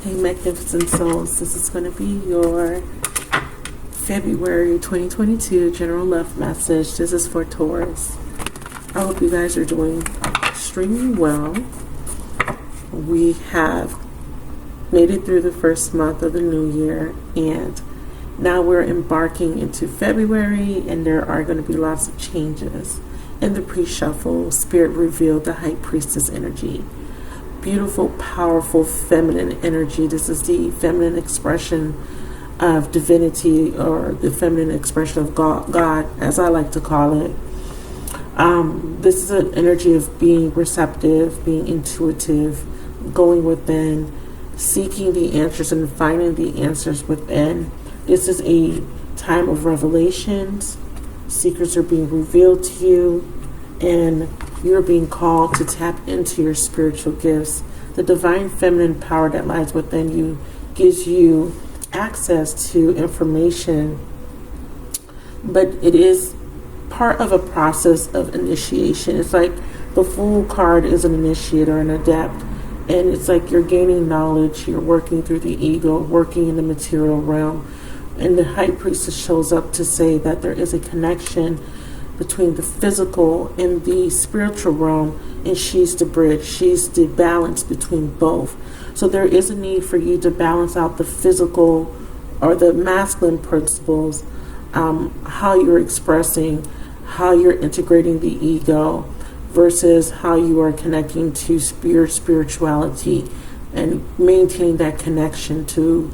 Hey magnificent souls, this is going to be your February 2022 general love message. This is for Taurus. I hope you guys are doing extremely well. We have made it through the first month of the new year, and now we're embarking into February, and there are going to be lots of changes. In the pre-shuffle, Spirit revealed the High Priestess energy. Beautiful, powerful, feminine energy. This is the feminine expression of divinity, or the feminine expression of God, as I like to call it. This is an energy of being receptive, being intuitive, going within, seeking the answers and finding the answers within. This is a time of revelations. Secrets are being revealed to you, and you're being called to tap into your spiritual gifts. The divine feminine power that lies within you gives you access to information, but it is part of a process of initiation. It's like the Fool card is an initiator, an adept, and it's like you're gaining knowledge, you're working through the ego, working in the material realm, and the High Priestess shows up to say that there is a connection between the physical and the spiritual realm, and she's the bridge, she's the balance between both. So there is a need for you to balance out the physical or the masculine principles, how you're expressing, how you're integrating the ego, versus how you are connecting to spirituality and maintaining that connection to,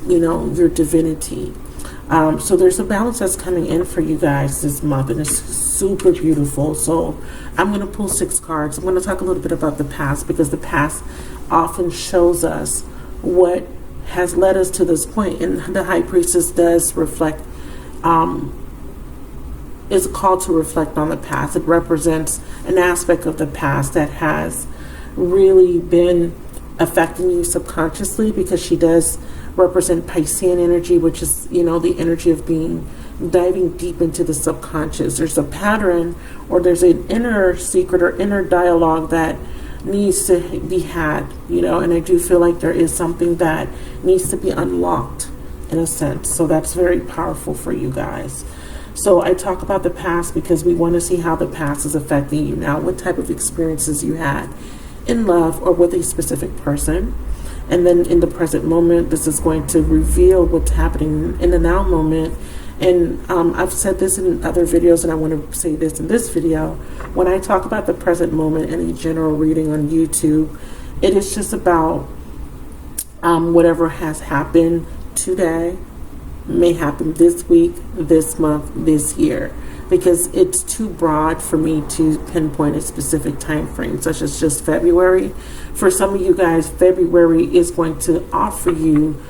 your divinity. So there's a balance that's coming in for you guys this month, and it's super beautiful. So I'm going to pull 6 cards. I'm going to talk a little bit about the past, because the past often shows us what has led us to this point. And the High Priestess does reflect, is a call to reflect on the past. It represents an aspect of the past that has really been affecting you subconsciously, because she does represent Piscean energy, which is, the energy of diving deep into the subconscious. There's a pattern, or there's an inner secret or inner dialogue that needs to be had, and I do feel like there is something that needs to be unlocked in a sense. So that's very powerful for you guys. So I talk about the past because we want to see how the past is affecting you now, what type of experiences you had in love or with a specific person. And then in the present moment, this is going to reveal what's happening in the now moment. And I've said this in other videos, and I want to say this in this video. When I talk about the present moment in a general reading on YouTube, it is just about whatever has happened today, may happen this week, this month, this year, because it's too broad for me to pinpoint a specific time frame, such as just February. For some of you guys, February is going to offer you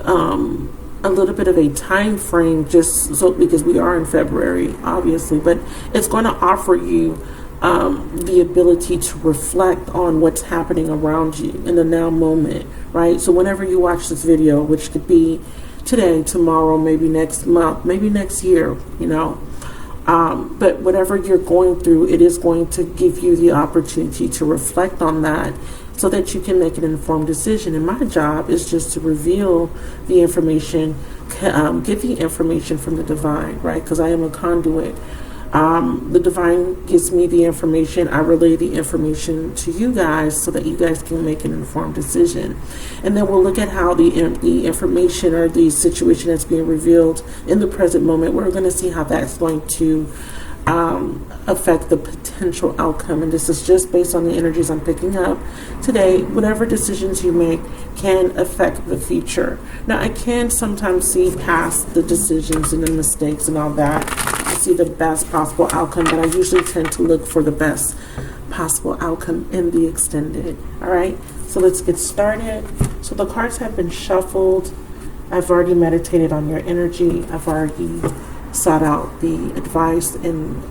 a little bit of a time frame, just so because we are in February, obviously, but it's going to offer you the ability to reflect on what's happening around you in the now moment, right? So whenever you watch this video, which could be today, tomorrow, maybe next month, maybe next year, but whatever you're going through, it is going to give you the opportunity to reflect on that so that you can make an informed decision. And my job is just to reveal the information, get the information from the divine, right? Because I am a conduit. The divine gives me the information. I relay the information to you guys so that you guys can make an informed decision. And then we'll look at how the information or the situation that's being revealed in the present moment, we're going to see how that's going to affect the potential outcome. And this is just based on the energies I'm picking up today. Whatever decisions you make can affect the future. Now, I can sometimes see past the decisions and the mistakes and all that. I see the best possible outcome, but I usually tend to look for the best possible outcome in the extended. All right, so let's get started. So the cards have been shuffled. I've already meditated on your energy. I've already sought out the advice and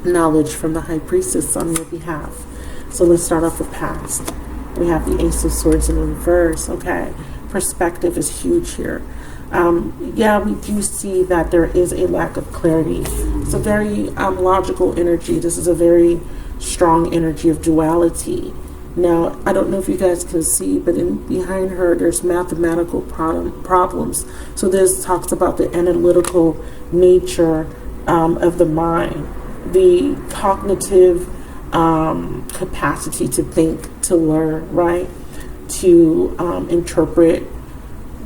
knowledge from the High Priestess on your behalf. So let's start off with past. We have the Ace of Swords in reverse. Okay, perspective is huge here. Yeah, we do see that there is a lack of clarity. It's a very logical energy. This is a very strong energy of duality. Now, I don't know if you guys can see, but behind her, there's mathematical problems. So this talks about the analytical nature of the mind, the cognitive capacity to think, to learn, right? To interpret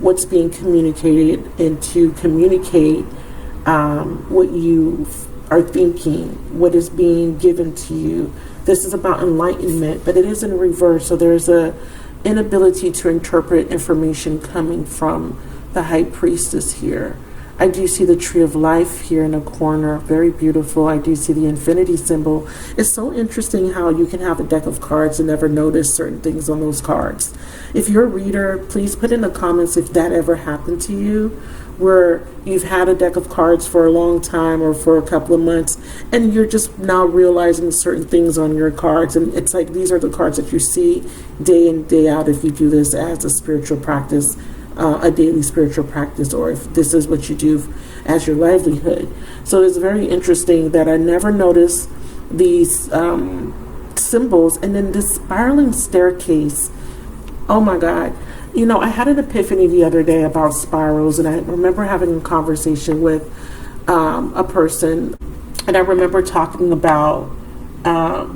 what's being communicated and to communicate what you are thinking, what is being given to you. This is about enlightenment, but it is in reverse. So there's a inability to interpret information coming from the high priestess here. I do see the tree of life here in a corner, very beautiful. I do see the infinity symbol. It's so interesting how you can have a deck of cards and never notice certain things on those cards. If you're a reader, please put in the comments if that ever happened to you, where you've had a deck of cards for a long time or for a couple of months, and you're just now realizing certain things on your cards. And it's like these are the cards that you see day in, day out if you do this as a spiritual practice, a daily spiritual practice, or if this is what you do as your livelihood. So it's very interesting that I never noticed these symbols. And then this spiraling staircase, oh my God. You know, I had an epiphany the other day about spirals, and I remember having a conversation with a person, and I remember talking about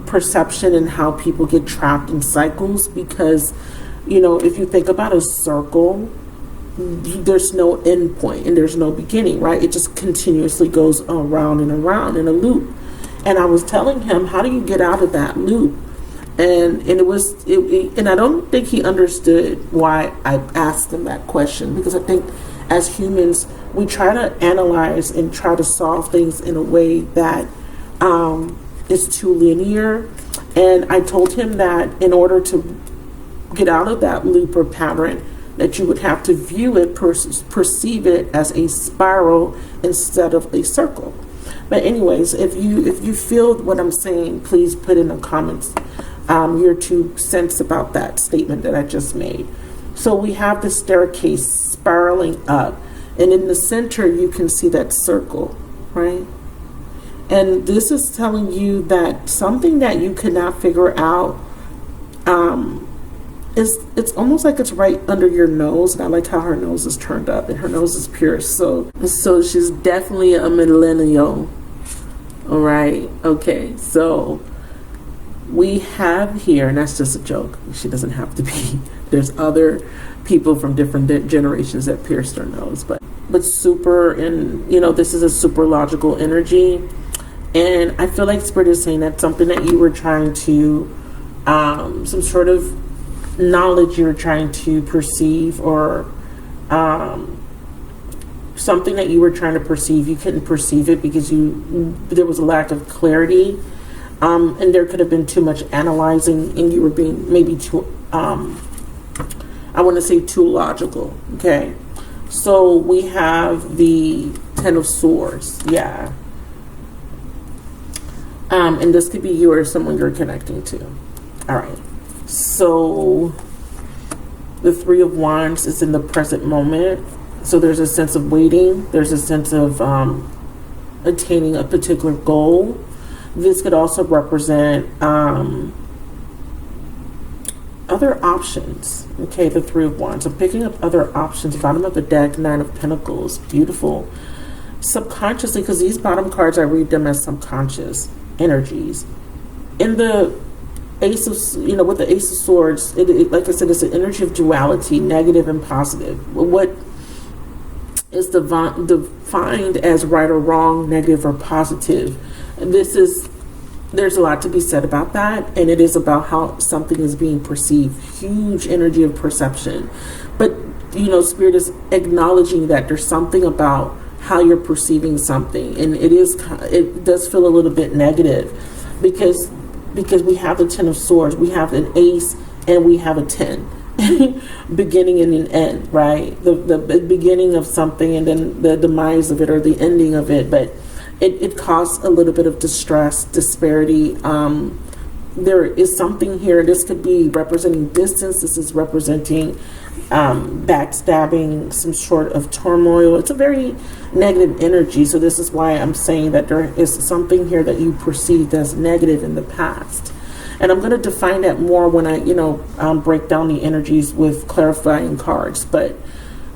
perception and how people get trapped in cycles because, you know, if you think about a circle, there's no end point and there's no beginning, right? It just continuously goes around and around in a loop. And I was telling him, how do you get out of that loop? And I don't think he understood why I asked him that question, because I think as humans, we try to analyze and try to solve things in a way that is too linear. And I told him that in order to get out of that loop or pattern, that you would have to view it, perceive it as a spiral instead of a circle. But anyways, if you feel what I'm saying, please put in the comments your 2 cents about that statement that I just made. So we have the staircase spiraling up, and in the center you can see that circle, right? And this is telling you that something that you could not figure out it's almost like it's right under your nose. And I like how her nose is turned up and her nose is pierced. So she's definitely a millennial. All right. Okay. So we have here, and that's just a joke. She doesn't have to be. There's other people from different generations that pierced their nose, but super, and you know, this is a super logical energy. And I feel like Spirit is saying that something that you were trying to, some sort of knowledge you're trying to perceive, or something that you were trying to perceive, you couldn't perceive it because there was a lack of clarity. And there could have been too much analyzing, and you were being maybe too, I want to say too logical. Okay. So we have the 10 of Swords. Yeah. And this could be you or someone you're connecting to. All right. So the 3 of Wands is in the present moment. So there's a sense of waiting. There's a sense of attaining a particular goal. This could also represent other options. Okay, the 3 of Wands. So picking up other options. Bottom of the deck, 9 of Pentacles. Beautiful. Subconsciously, because these bottom cards, I read them as subconscious energies. In the Ace of, with the Ace of Swords, it, like I said, it's an energy of duality, negative and positive. What is defined as right or wrong, negative or positive? There's a lot to be said about that, and it is about how something is being perceived. Huge energy of perception. But, Spirit is acknowledging that there's something about how you're perceiving something, and it does feel a little bit negative because we have the 10 of Swords, we have an ace, and we have a 10. Beginning and an end, right? The beginning of something and then the demise of it, or the ending of it. But it caused a little bit of distress, disparity. There is something here. This could be representing distance. This is representing backstabbing, some sort of turmoil. It's a very negative energy. So this is why I'm saying that there is something here that you perceived as negative in the past. And I'm going to define that more when I, break down the energies with clarifying cards. But,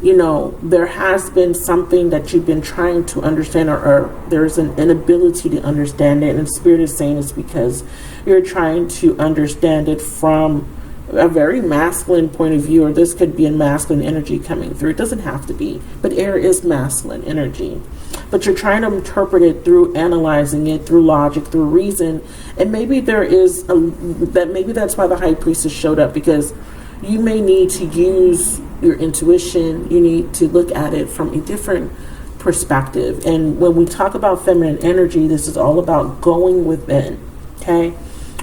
there has been something that you've been trying to understand, or there's an inability to understand it. And Spirit is saying it's because you're trying to understand it from a very masculine point of view, or this could be a masculine energy coming through. It doesn't have to be, but air is masculine energy. But you're trying to interpret it through analyzing it, through logic, through reason. And maybe maybe that's why the High Priestess showed up, because you may need to use your intuition. You need to look at it from a different perspective. And when we talk about feminine energy, this is all about going within, okay?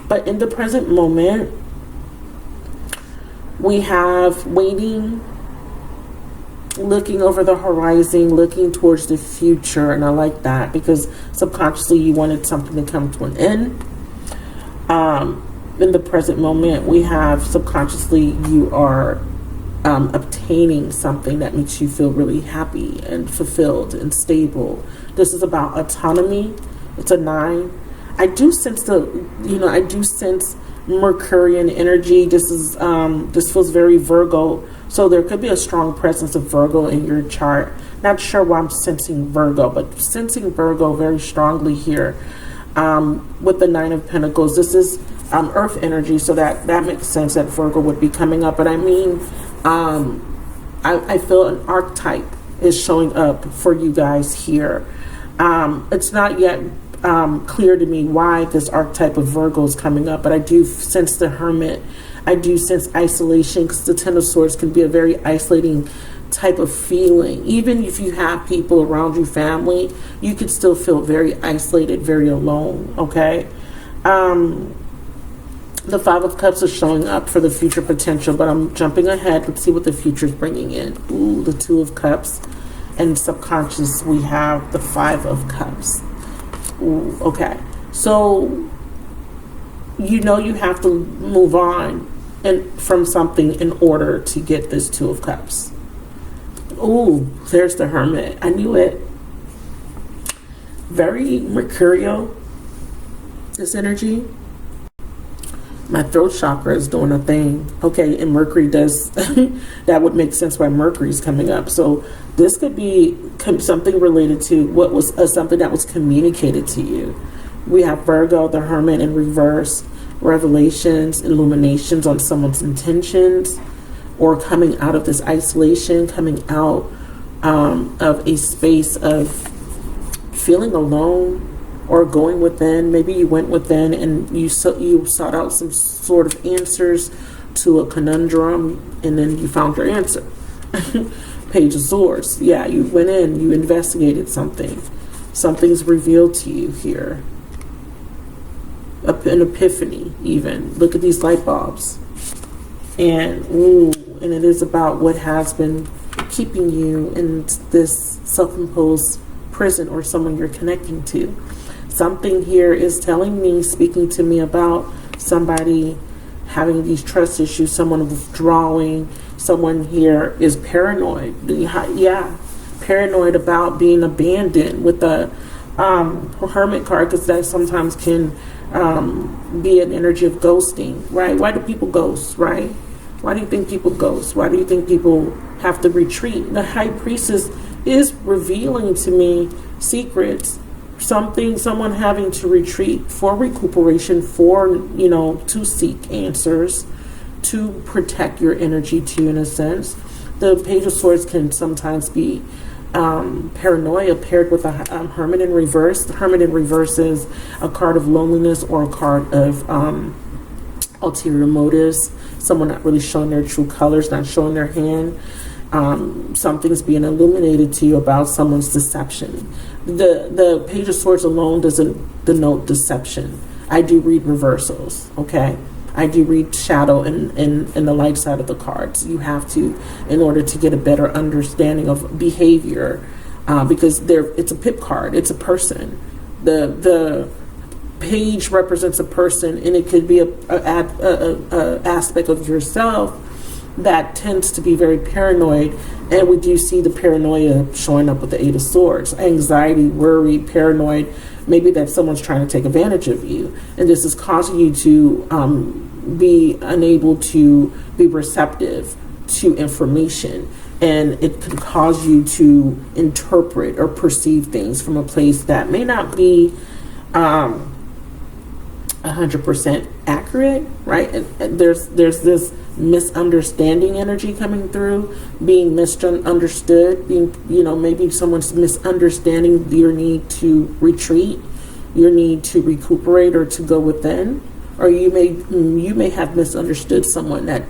But in the present moment, we have waiting, looking over the horizon, looking towards the future. And I like that because subconsciously you wanted something to come to an end. In the present moment, we have subconsciously you are obtaining something that makes you feel really happy and fulfilled and stable. This is about autonomy. It's a 9. I do sense Mercurian energy. This feels very Virgo. So there could be a strong presence of Virgo in your chart. Not sure why I'm sensing Virgo, but sensing Virgo very strongly here. With the 9 of Pentacles, this is Earth energy, so that makes sense that Virgo would be coming up. But I mean, I feel an archetype is showing up for you guys here. It's not yet clear to me why this archetype of Virgo is coming up, but I do sense the Hermit. I do sense isolation, because the Ten of Swords can be a very isolating type of feeling. Even if you have people around you, family, you could still feel very isolated, very alone, okay? The 5 of Cups is showing up for the future potential, but I'm jumping ahead. Let's see what the future is bringing in. Ooh, the 2 of Cups. And subconscious, we have the 5 of Cups. Ooh, okay. So, you have to move on from something in order to get this 2 of Cups. Ooh, there's the Hermit. I knew it. Very mercurial, this energy. My throat chakra is doing a thing. Okay, and Mercury does, that would make sense why Mercury's coming up. So this could be something related to what was something that was communicated to you. We have Virgo, the Hermit in reverse, revelations, illuminations on someone's intentions, or coming out of this isolation, coming out of a space of feeling alone, or going within. Maybe you went within and you sought out some sort of answers to a conundrum, and then you found your answer. Page of Swords. Yeah, you went in, you investigated something. Something's revealed to you here. An epiphany, even. Look at these light bulbs. And it is about what has been keeping you in this self-imposed prison, or someone you're connecting to. Something here is telling me, speaking to me about somebody having these trust issues, someone withdrawing, someone here is paranoid. Yeah, paranoid about being abandoned with the Hermit card, because that sometimes can be an energy of ghosting, right? Why do people ghost, right? Why do you think people ghost? Why do you think people have to retreat? The High Priestess is revealing to me secrets. Someone having to retreat for recuperation, to seek answers, to protect your energy too, in a sense. The Page of Swords can sometimes be paranoia paired with a Hermit in reverse. The Hermit in reverse is a card of loneliness, or a card of ulterior motives. Someone not really showing their true colors, not showing their hand. Something's being illuminated to you about someone's deception. The Page of Swords alone doesn't denote deception. I do read reversals, okay? I do read shadow and the light side of the cards. You have to, in order to get a better understanding of behavior, because it's a pip card. It's a person. The page represents a person, and it could be a aspect of yourself that tends to be very paranoid. And we do see the paranoia showing up with the Eight of Swords. Anxiety, worry, paranoid, maybe that someone's trying to take advantage of you. And this is causing you to be unable to be receptive to information. And it can cause you to interpret or perceive things from a place that may not be 100% accurate, right? And there's this misunderstanding energy coming through, being misunderstood, being, maybe someone's misunderstanding your need to retreat, your need to recuperate or to go within, or you may have misunderstood someone that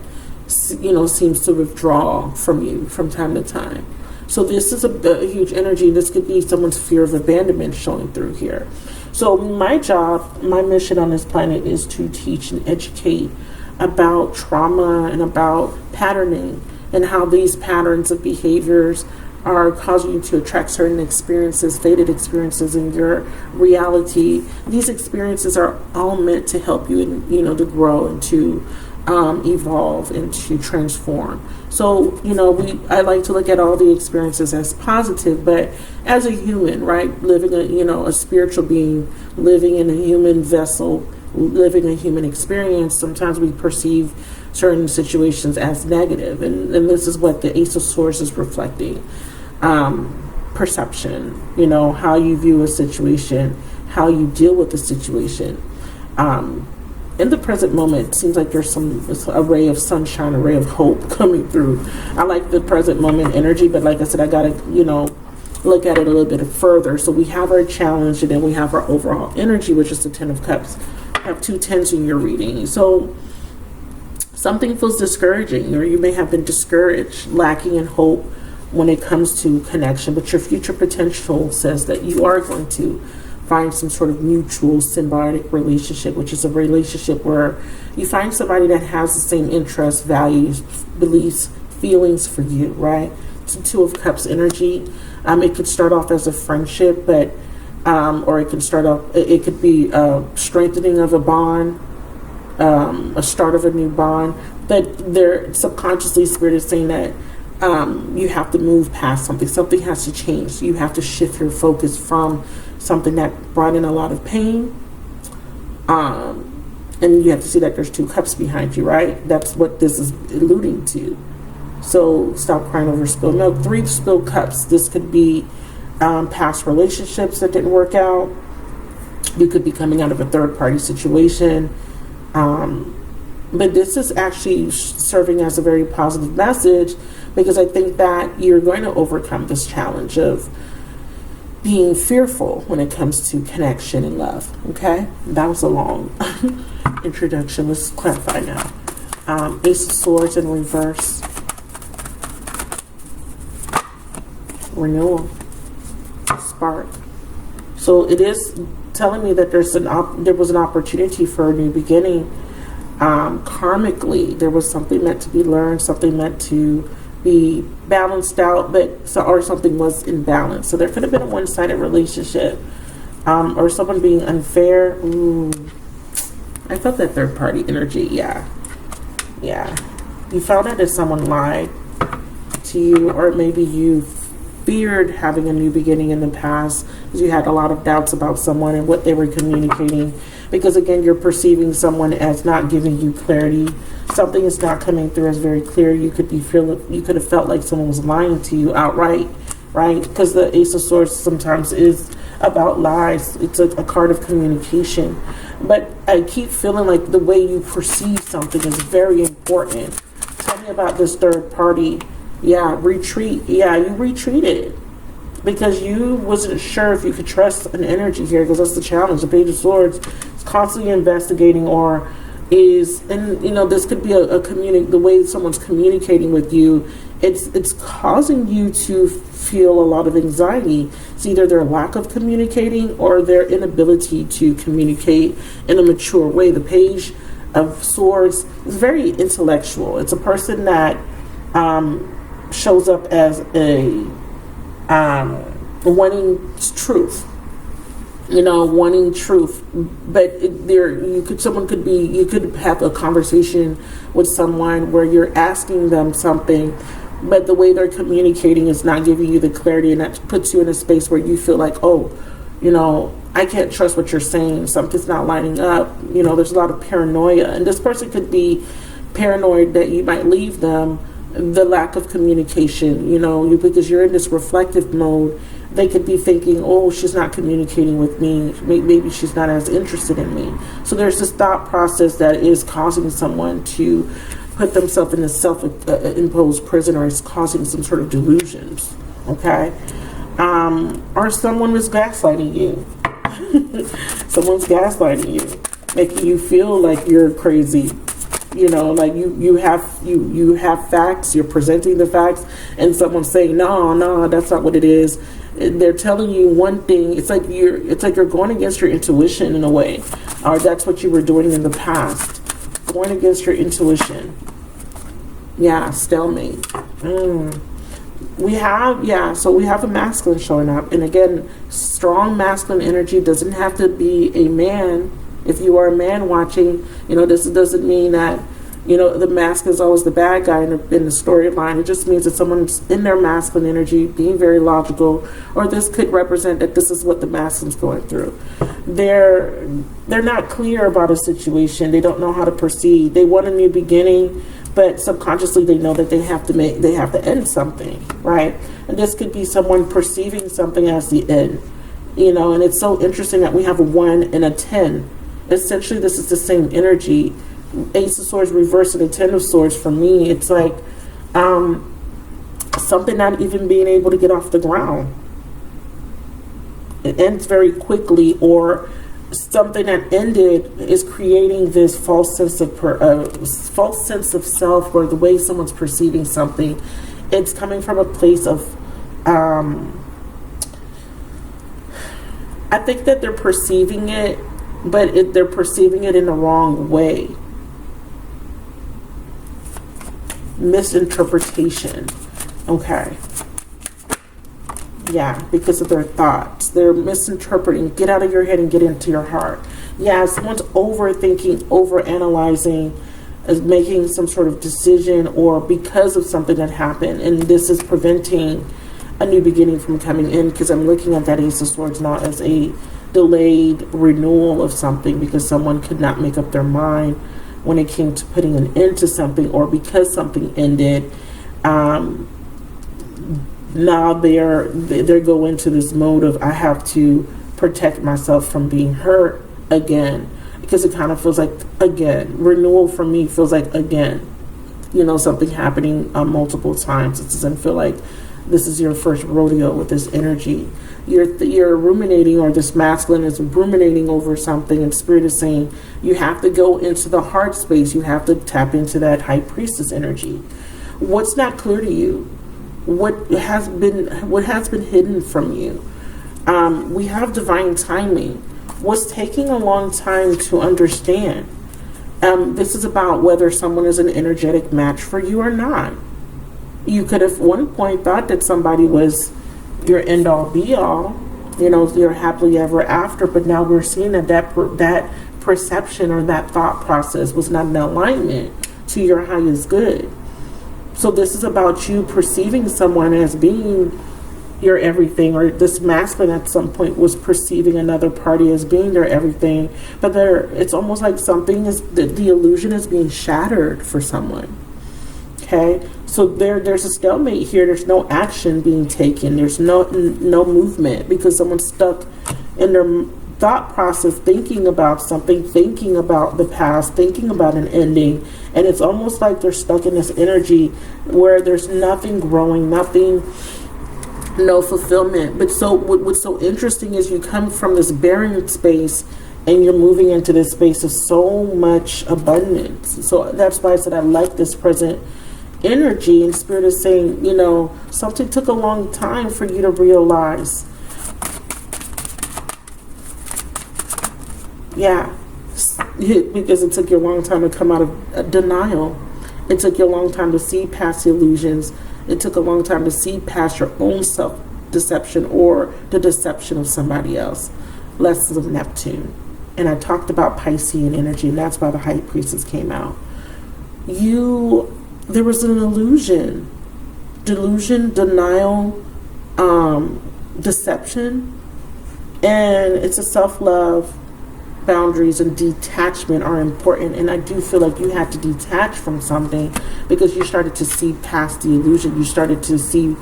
seems to withdraw from you from time to time. So this is a huge energy. This could be someone's fear of abandonment showing through here. So my job, my mission on this planet is to teach and educate about trauma and about patterning and how these patterns of behaviors are causing you to attract certain experiences, fated experiences in your reality. These experiences are all meant to help you, to grow and to evolve and to transform. So, I like to look at all the experiences as positive, but as a human, right, living a spiritual being, living in a human vessel, living a human experience, sometimes we perceive certain situations as negative. And this is what the Ace of Swords is reflecting. Perception, how you view a situation, how you deal with the situation. In the present moment, it seems like there's a ray of sunshine, a ray of hope coming through. I like the present moment energy, but like I said, I got to, look at it a little bit further. So we have our challenge, and then we have our overall energy, which is the Ten of Cups. You have 2 tens in your reading. So something feels discouraging, or you may have been discouraged, lacking in hope when it comes to connection, but your future potential says that you are going to find some sort of mutual symbiotic relationship, which is a relationship where you find somebody that has the same interests, values, beliefs, feelings for you, right? It's a Two of Cups energy. It could start off as a friendship, but or it could be a strengthening of a bond, a start of a new bond. But they're subconsciously, Spirit is saying that you have to move past something. Something has to change. You have to shift your focus from something that brought in a lot of pain. And you have to see that there's 2 cups behind you, right? That's what this is alluding to. So stop crying over spilled milk. 3 spilled cups. This could be past relationships that didn't work out. You could be coming out of a third-party situation. But this is actually serving as a very positive message, because I think that you're going to overcome this challenge of being fearful when it comes to connection and love. Okay? That was a long introduction. Let's clarify now. Ace of Swords in reverse. Renewal. Spark. So it is telling me that there was an opportunity for a new beginning. Karmically, there was something meant to be learned, something meant to be balanced out, or something was imbalanced. So there could have been a one-sided relationship, or someone being unfair. I felt that third-party energy. Yeah. You found out that someone lied to you, or maybe you feared having a new beginning in the past because you had a lot of doubts about someone and what they were communicating, because again, you're perceiving someone as not giving you clarity. Something is not coming through as very clear. You could have felt like someone was lying to you outright, right? Because the Ace of Swords sometimes is about lies. It's a card of communication. But I keep feeling like the way you perceive something is very important. Tell me about this third party. Yeah, retreat. Yeah, you retreated because you wasn't sure if you could trust an energy here, because that's the challenge. The Page of Swords is constantly investigating, or is, and this could be the way someone's communicating with you. It's causing you to feel a lot of anxiety. It's either their lack of communicating or their inability to communicate in a mature way. The Page of Swords is very intellectual. It's a person that shows up as a wanting truth. you know, wanting truth. But you could have a conversation with someone where you're asking them something, but the way they're communicating is not giving you the clarity, and that puts you in a space where you feel like, oh, you know, I can't trust what you're saying. Something's not lining up. You know, there's a lot of paranoia, and this person could be paranoid that you might leave them. The lack of communication, you know, because you're in this reflective mode. They could be thinking, oh, she's not communicating with me. Maybe she's not as interested in me. So there's this thought process that is causing someone to put themselves in a self-imposed prison, or is causing some sort of delusions, okay? Or someone is gaslighting you. Someone's gaslighting you, making you feel like you're crazy. You know, like you have facts, you're presenting the facts, and someone's saying, no, that's not what it is. They're telling you one thing. It's like you're going against your intuition in a way, or that's what you were doing in the past, going against your intuition. Yeah, stalemate. We have a masculine showing up, and again, strong masculine energy doesn't have to be a man. If you are a man watching, you know, this doesn't mean that, you know, the masculine is always the bad guy in the storyline. It just means that someone's in their masculine energy, being very logical, or this could represent that this is what the masculine's going through. They're not clear about a situation. They don't know how to proceed. They want a new beginning, but subconsciously they know that they have to end something, right? And this could be someone perceiving something as the end, you know. And it's so interesting that we have a 1 and a 10. Essentially, this is the same energy. Ace of Swords reversed and the 10 of Swords. For me, it's like something not even being able to get off the ground. It ends very quickly, or something that ended is creating this false sense of self, or the way someone's perceiving something. It's coming from a place of I think that they're perceiving it, but they're perceiving it in the wrong way. Misinterpretation. Okay. Yeah, because of their thoughts. They're misinterpreting. Get out of your head and get into your heart. Yeah, someone's overthinking, overanalyzing, is making some sort of decision, or because of something that happened, and this is preventing a new beginning from coming in, because I'm looking at that Ace of Swords not as a delayed renewal of something, because someone could not make up their mind when it came to putting an end to something, or because something ended, now they're going into this mode of, I have to protect myself from being hurt again, because it kind of feels like, again, renewal for me feels like, again, you know, something happening multiple times. It doesn't feel like this is your first rodeo with this energy. You're ruminating, or this masculine is ruminating over something, and Spirit is saying you have to go into the heart space. You have to tap into that High Priestess energy. What's not clear to you? What has been hidden from you? We have divine timing. What's taking a long time to understand? This is about whether someone is an energetic match for you or not. You could have at one point thought that somebody was your end-all be-all, you know, your happily ever after, but now we're seeing that perception or that thought process was not in alignment to your highest good. So this is about you perceiving someone as being your everything, or this masculine at some point was perceiving another party as being their everything, but it's almost like the illusion is being shattered for someone. Okay, so there's a stalemate here. There's no action being taken. There's no movement, because someone's stuck in their thought process, thinking about something, thinking about the past, thinking about an ending, and it's almost like they're stuck in this energy where there's nothing growing, no fulfillment. But what's so interesting is you come from this barren space and you're moving into this space of so much abundance. So that's why I said I like this present energy, and Spirit is saying, you know, something took a long time for you to realize. Yeah, because it took you a long time to come out of denial. It took you a long time to see past the illusions. It took a long time to see past your own self-deception or the deception of somebody else. lessons of Neptune. And I talked about Piscean energy, and that's why the High Priestess came out. There was an delusion, denial, deception, and it's a self-love. Boundaries and detachment are important, and I do feel like you had to detach from something because you started to see past the illusion. You started to see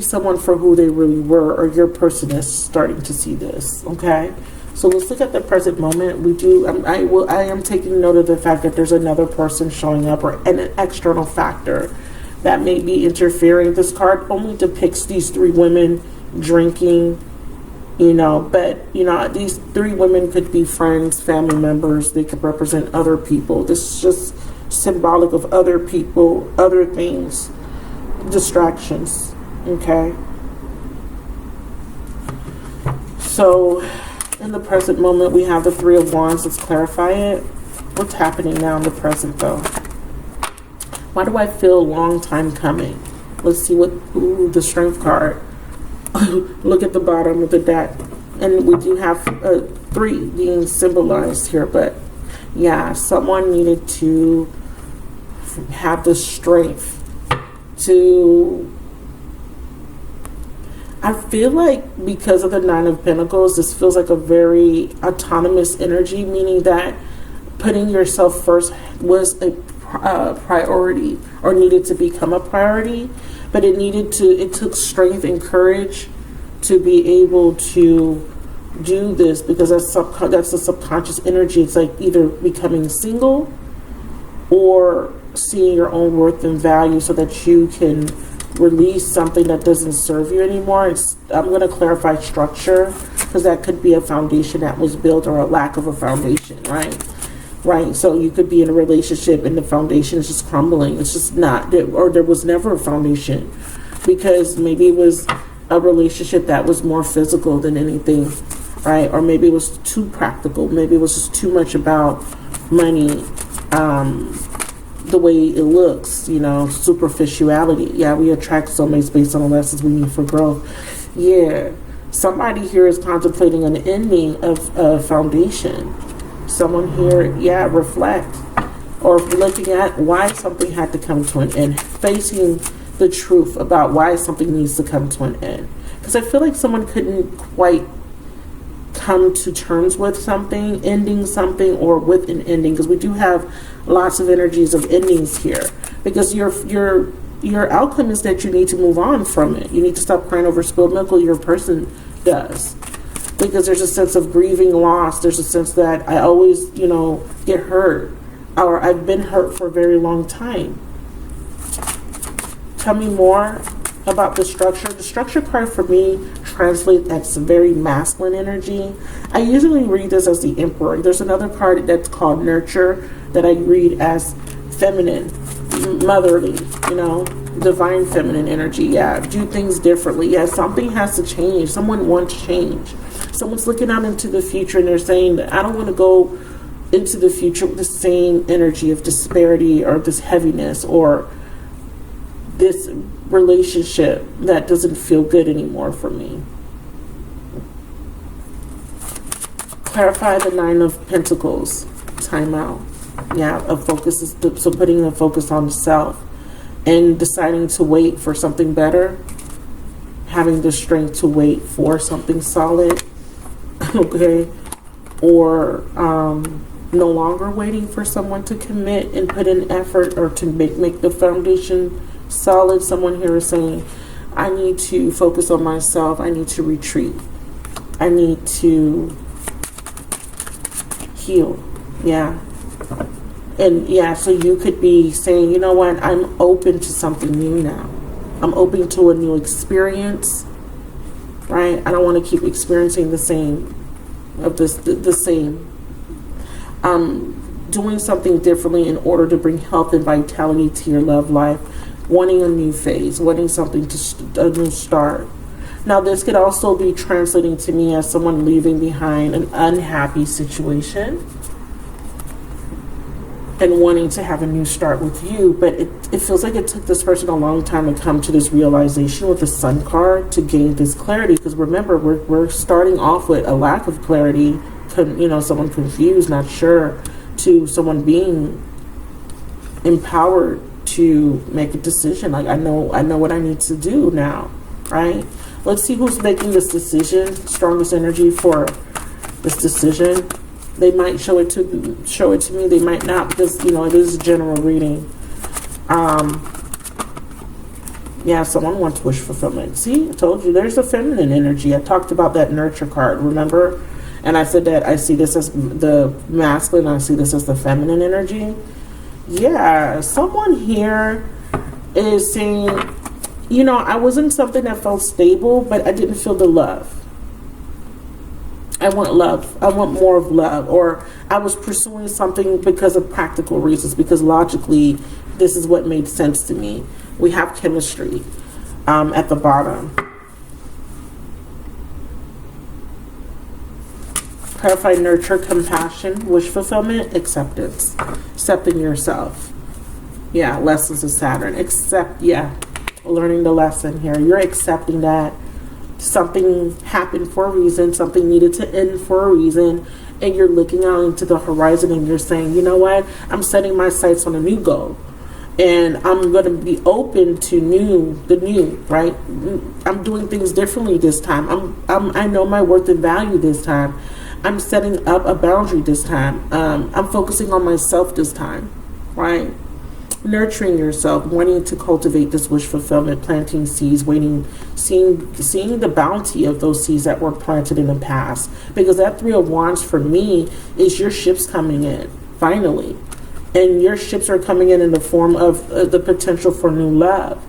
someone for who they really were, or your person is starting to see this. Okay, so let's look at the present moment. I am taking note of the fact that there's another person showing up, or an external factor that may be interfering. This card only depicts these three women drinking, but these three women could be friends, family members. They could represent other people. This is just symbolic of other people, other things, distractions. Okay, so in the present moment we have the Three of Wands. Let's clarify it. What's happening now in the present, though? Why do I feel a long time coming? Let's see the Strength card. Look at the bottom of the deck, and we do have 3 being symbolized here, but yeah, someone needed to have the strength to, I feel like because of the Nine of Pentacles, this feels like a very autonomous energy, meaning that putting yourself first was a priority, or needed to become a priority, but it took strength and courage to be able to do this, because that's the subconscious energy. It's like either becoming single or seeing your own worth and value so that you can release something that doesn't serve you anymore. I'm going to clarify structure, because that could be a foundation that was built, or a lack of a foundation, right? So you could be in a relationship and the foundation is just crumbling. It's just not, or there was never a foundation, because maybe it was a relationship that was more physical than anything, right? Or maybe it was too practical. Maybe it was just too much about money, the way it looks, superficiality. Yeah, we attract soulmates based on the lessons we need for growth. Yeah, somebody here is contemplating an ending of a foundation. Someone here, reflect, or looking at why something had to come to an end, facing the truth about why something needs to come to an end. Because I feel like someone couldn't quite come to terms with something, ending something, or with an ending, because we do have lots of energies of endings here, because your outcome is that you need to move on from it. You need to stop crying over spilled milk. Your person does, because there's a sense of grieving loss. There's a sense that I always get hurt, or I've been hurt for a very long time. Tell me more about the structure. The structure card for me translates as very masculine energy. I usually read this as the Emperor. There's another card that's called Nurture that I read as feminine, motherly, divine feminine energy. Yeah, do things differently. Yeah, something has to change. Someone wants change. Someone's looking out into the future and they're saying that I don't want to go into the future with the same energy of disparity, or this heaviness, or this relationship that doesn't feel good anymore for me. Clarify the Nine of Pentacles. Time out. Yeah, a focus is so putting the focus on self and deciding to wait for something better, having the strength to wait for something solid, okay, or no longer waiting for someone to commit and put in effort, or to make the foundation solid. Someone here is saying, I need to focus on myself. I need to retreat. I need to heal. Yeah. And yeah, so you could be saying, you know what, I'm open to something new now. I'm open to a new experience, right? I don't want to keep experiencing the same. Doing something differently in order to bring health and vitality to your love life. Wanting a new phase, wanting something a new start. Now, this could also be translating to me as someone leaving behind an unhappy situation. and wanting to have a new start with you. But it feels like it took this person a long time to come to this realization with the Sun card to gain this clarity. Because remember, we're starting off with a lack of clarity, someone confused, not sure, to someone being empowered to make a decision. Like, I know what I need to do now, right? Let's see who's making this decision. Strongest energy for this decision. They might show it to me. They might not, because it is a general reading. Yeah, someone wants wish fulfillment. See, I told you there's a feminine energy. I talked about that nurture card, remember? And I said that I see this as the masculine, and I see this as the feminine energy. Yeah, someone here is saying, I was in something that felt stable, but I didn't feel the love. I want love. I want more of love. Or I was pursuing something because of practical reasons, because logically, this is what made sense to me. We have chemistry at the bottom. Clarify, nurture, compassion, wish fulfillment, acceptance. Accepting yourself. Yeah, lessons of Saturn. Learning the lesson here. You're accepting that something happened for a reason, something needed to end for a reason, and you're looking out into the horizon and you're saying, you know what, I'm setting my sights on a new goal, and I'm going to be open to the new, right? I'm doing things differently this time. I know my worth and value this time. I'm setting up a boundary this time. I'm focusing on myself this time, right? Nurturing yourself, wanting to cultivate this wish fulfillment, planting seeds, seeing the bounty of those seeds that were planted in the past. Because that Three of Wands for me is your ships coming in, finally. And your ships are coming in the form of the potential for new love.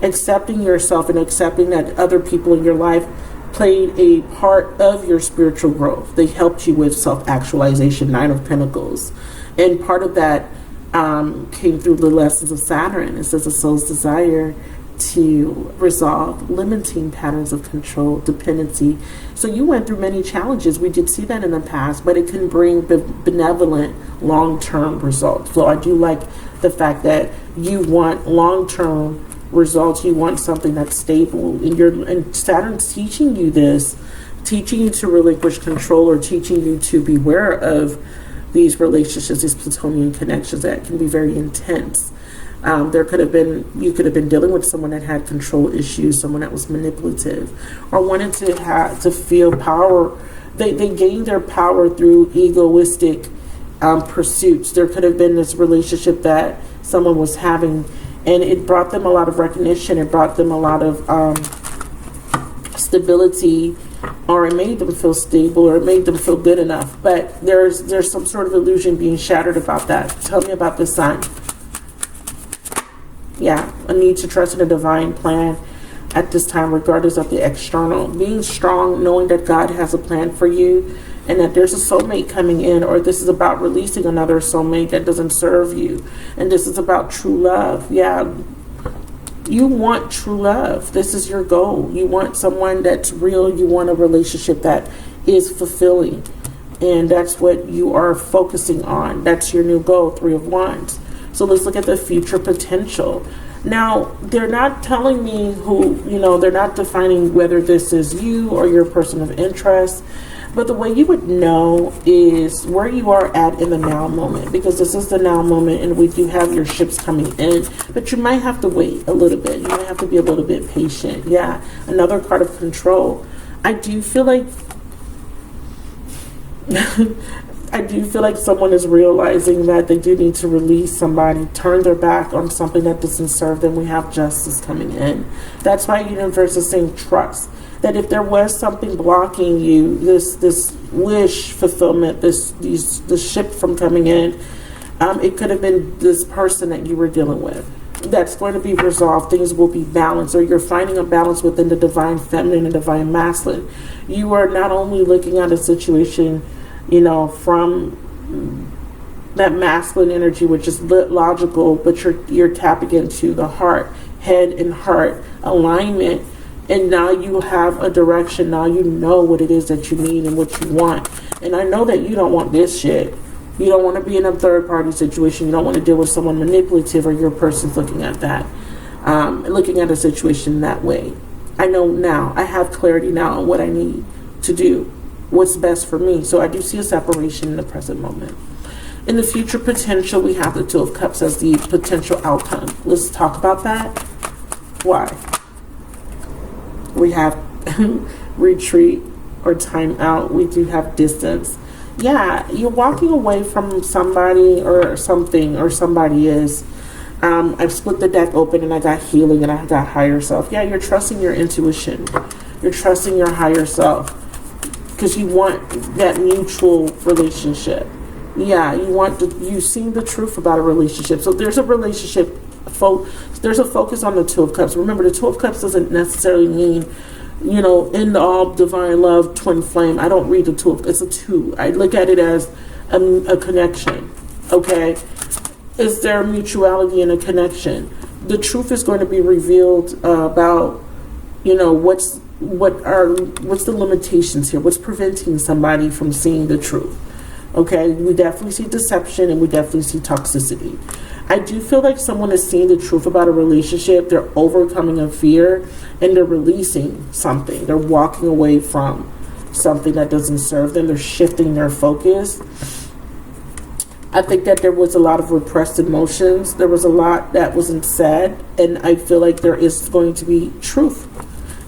Accepting yourself and accepting that other people in your life played a part of your spiritual growth. They helped you with self-actualization, Nine of Pentacles. And part of that came through the lessons of Saturn. It says the soul's desire to resolve limiting patterns of control, dependency. So you went through many challenges. We did see that in the past, but it can bring benevolent long-term results. So I do like the fact that you want long-term results. You want something that's stable. And Saturn's teaching you this, teaching you to relinquish control, or teaching you to beware of these relationships, these Plutonian connections that can be very intense. You could have been dealing with someone that had control issues, someone that was manipulative, or wanted to feel power. They gained their power through egoistic pursuits. There could have been this relationship that someone was having, and it brought them a lot of recognition. It brought them a lot of stability, or it made them feel stable, or it made them feel good enough. But there's some sort of illusion being shattered about that. Tell me about this sign. Yeah, a need to trust in a divine plan at this time, regardless of the external. Being strong, knowing that God has a plan for you, and that there's a soulmate coming in, or this is about releasing another soulmate that doesn't serve you. And this is about true love. Yeah, you want true love. This is your goal. You want someone that's real. You want a relationship that is fulfilling. And that's what you are focusing on. That's your new goal, Three of Wands. So let's look at the future potential. Now, they're not telling me they're not defining whether this is you or your person of interest. But the way you would know is where you are at in the now moment, because this is the now moment, and we do have your ships coming in, but you might have to wait a little bit. You might have to be a little bit patient. Yeah, another card of control. I do feel like someone is realizing that they do need to release somebody, turn their back on something that doesn't serve them. We have justice coming in. That's why universe is saying trust. That if there was something blocking you, this wish fulfillment, this ship from coming in, it could have been this person that you were dealing with. That's going to be resolved. Things will be balanced, or you're finding a balance within the divine feminine and divine masculine. You are not only looking at a situation, from that masculine energy, which is logical, but you're tapping into the heart, head and heart alignment. And now you have a direction. Now you know what it is that you need and what you want. And I know that you don't want this shit. You don't want to be in a third-party situation. You don't want to deal with someone manipulative, or your person's looking at that, looking at a situation that way. I know now. I have clarity now on what I need to do, what's best for me. So I do see a separation in the present moment. In the future potential, we have the Two of Cups as the potential outcome. Let's talk about that. Why? We have retreat or time out. We do have distance. Yeah, you're walking away from somebody or something, or somebody is. I've split the deck open and I got healing and I got higher self. Yeah, you're trusting your intuition. You're trusting your higher self because you want that mutual relationship. Yeah, you've seen the truth about a relationship. So there's a relationship, there's a focus on the Two of Cups. Remember, the Two of Cups doesn't necessarily mean, in all divine love, twin flame. I don't read the two. It's a two. I look at it as a connection. Okay, is there mutuality in a connection? The truth is going to be revealed about, what's the limitations here? What's preventing somebody from seeing the truth? Okay, we definitely see deception and we definitely see toxicity. I do feel like someone is seeing the truth about a relationship. They're overcoming a fear and they're releasing something. They're walking away from something that doesn't serve them. They're shifting their focus. I think that there was a lot of repressed emotions. There was a lot that wasn't said. And I feel like there is going to be truth.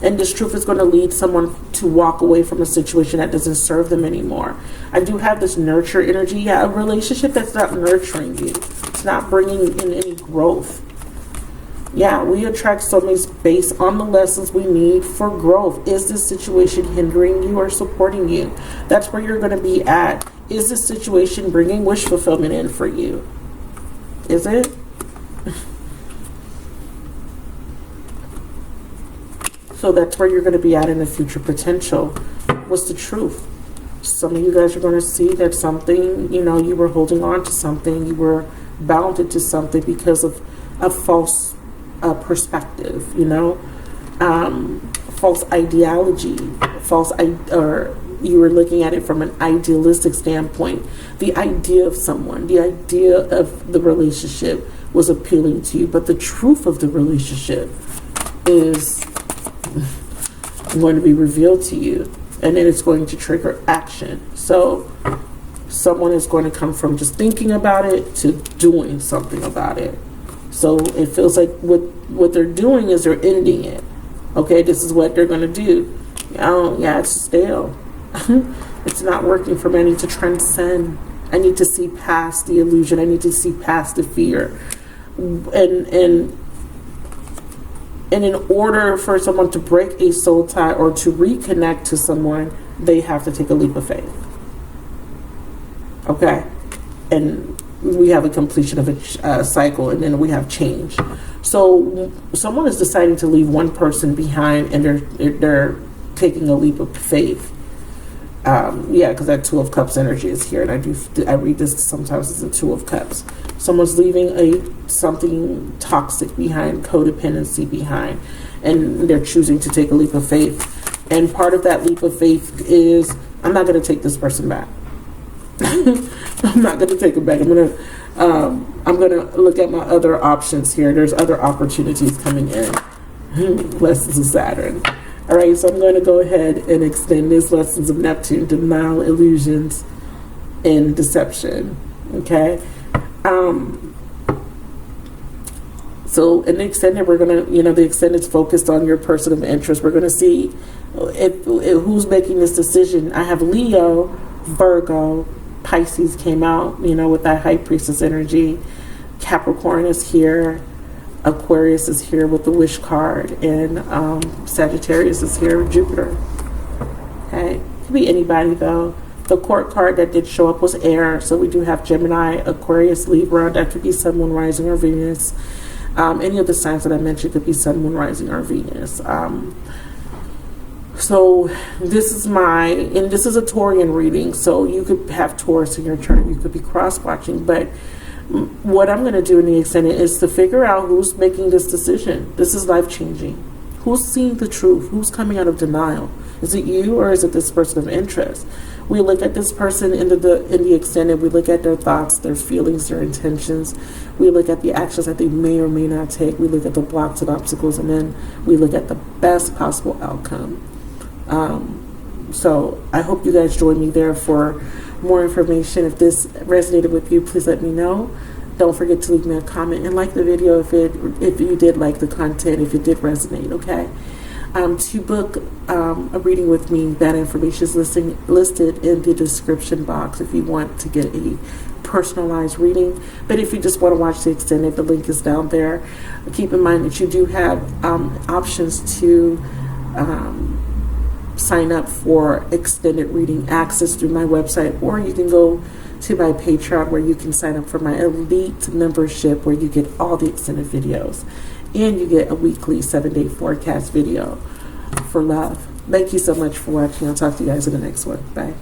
And this truth is going to lead someone to walk away from a situation that doesn't serve them anymore. I do have this nurture energy. Yeah, a relationship that's not nurturing you. It's not bringing in any growth. Yeah, we attract soulmates based on the lessons we need for growth. Is this situation hindering you or supporting you? That's where you're going to be at. Is this situation bringing wish fulfillment in for you? Is it? So that's where you're going to be at in the future potential. What's the truth? Some of you guys are going to see that something, you were holding on to something, you were bounded to something because of a false perspective, false ideology, or you were looking at it from an idealistic standpoint. The idea of someone, the idea of the relationship was appealing to you, but the truth of the relationship is going to be revealed to you, and then it's going to trigger action. So someone is going to come from just thinking about it to doing something about it. So it feels like what they're doing is they're ending it. Okay, this is what they're going to do. Yeah, it's stale. It's not working for me. I need to transcend. I need to see past the illusion. I need to see past the fear. And in order for someone to break a soul tie or to reconnect to someone, they have to take a leap of faith. Okay? And we have a completion of a cycle, and then we have change. So someone is deciding to leave one person behind, and they're taking a leap of faith. Because that Two of Cups energy is here, and I read this sometimes as a Two of Cups. Someone's leaving something toxic behind, codependency behind, and they're choosing to take a leap of faith. And part of that leap of faith is, I'm not going to take this person back. I'm not going to take it back. I'm going to look at my other options here. There's other opportunities coming in. Lessons of Saturn. All right, so I'm going to go ahead and extend this lessons of Neptune, denial, illusions, and deception. Okay. So in the extended, we're going to, the extended is focused on your person of interest. We're going to see if who's making this decision. I have Leo, Virgo, Pisces came out, with that High Priestess energy. Capricorn is here. Aquarius is here with the Wish card. And Sagittarius is here with Jupiter. Okay. Could be anybody, though. The Court card that did show up was air. So we do have Gemini, Aquarius, Libra. That could be Sun, Moon, Rising, or Venus. Any of the signs that I mentioned could be Sun, Moon, Rising, or Venus. So this is this is a Taurian reading. So you could have Taurus in your chart. You could be cross-watching. But what I'm going to do in the extended is to figure out who's making this decision. This is life-changing. Who's seeing the truth? Who's coming out of denial? Is it you, or is it this person of interest? We look at this person in the extended. We look at their thoughts, their feelings, their intentions. We look at the actions that they may or may not take. We look at the blocks and obstacles, and then we look at the best possible outcome. So I hope you guys join me there for more information. If this resonated with you, please let me know. Don't forget to leave me a comment and like the video if you did like the content, if it did resonate, okay? To book a reading with me, that information is listed in the description box if you want to get a personalized reading. But if you just want to watch the extended, the link is down there. Keep in mind that you do have options to sign up for extended reading access through my website, or you can go to my Patreon where you can sign up for my elite membership where you get all the extended videos and you get a weekly 7-day forecast video for love. Thank you so much for watching. I'll talk to you guys in the next one. Bye.